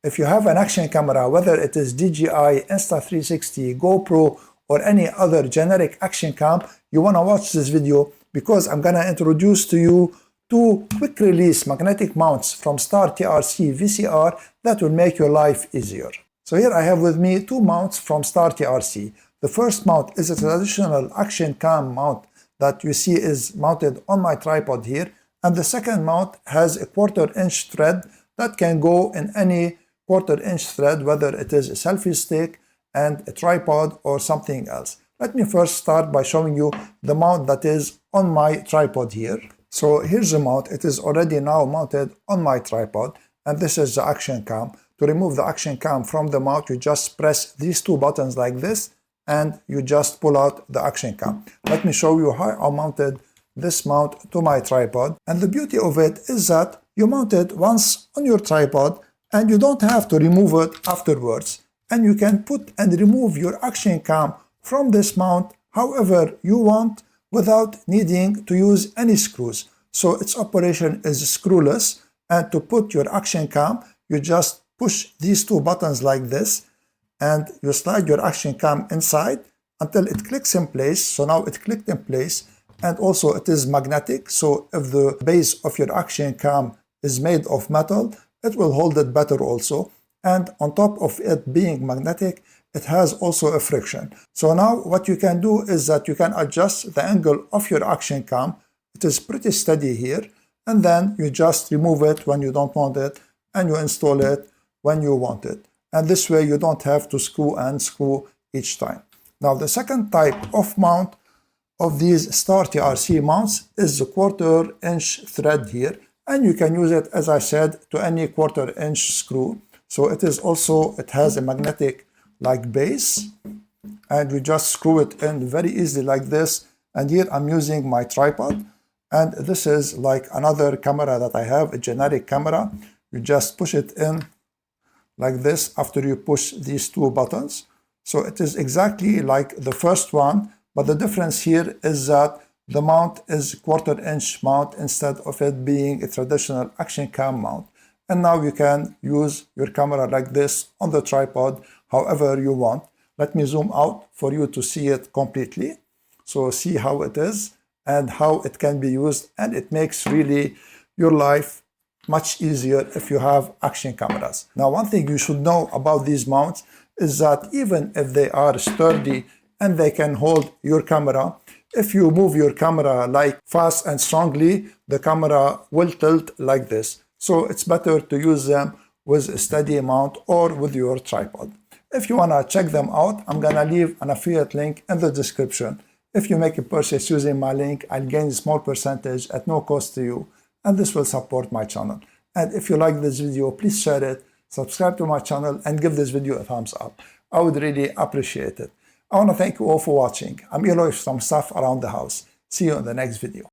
If you have an action camera, whether it is DJI, Insta360, GoPro, or any other generic action cam, you want to watch this video because I'm going to introduce to you two quick release magnetic mounts from StarTRC VCR that will make your life easier. So here I have with me two mounts from StarTRC. The first mount is a traditional action cam mount that you see is mounted on my tripod here, and the second mount has a 1/4-inch thread that can go in any 1/4-inch thread, whether it is a selfie stick and a tripod or something else. Let me first start by showing you the mount that is on my tripod here. So here's the mount. It is already now mounted on my tripod, and this is the action cam. To remove the action cam from the mount, you just press these two buttons like this, and you just pull out the action cam. Let me show you how I mounted this mount to my tripod. And the beauty of it is that you mount it once on your tripod, and you don't have to remove it afterwards. And you can put and remove your action cam from this mount however you want without needing to use any screws. So its operation is screwless, and to put your action cam, you just push these two buttons like this, and you slide your action cam inside until it clicks in place. So now it clicked in place, and also it is magnetic, so if the base of your action cam is made of metal, it will hold it better also. And on top of it being magnetic, it has also a friction. So now what you can do is that you can adjust the angle of your action cam. It is pretty steady here, and then you just remove it when you don't want it, and you install it when you want it. And this way you don't have to screw each time. Now the second type of mount of these StarTRC mounts is the 1/4-inch thread here, and you can use it, as I said, to any 1/4-inch screw. So it has a magnetic like base, and we just screw it in very easily like this. And here I'm using my tripod, and this is like another camera that I have, a generic camera. You just push it in like this after you push these two buttons. So it is exactly like the first one, but the difference here is that the mount is 1/4-inch mount instead of it being a traditional action cam mount. And now you can use your camera like this on the tripod however you want. Let me zoom out for you to see it completely. So see how it is and how it can be used, and it makes really your life much easier if you have action cameras. Now, one thing you should know about these mounts is that even if they are sturdy and they can hold your camera, if you move your camera like fast and strongly, the camera will tilt like this. So it's better to use them with a steady mount or with your tripod. If you want to check them out, I'm going to leave an affiliate link in the description. If you make a purchase using my link, I'll gain a small percentage at no cost to you, and this will support my channel. And if you like this video, please share it, subscribe to my channel, and give this video a thumbs up. I would really appreciate it. I want to thank you all for watching. I'm Eloy from Stuff Around the House. See you in the next video.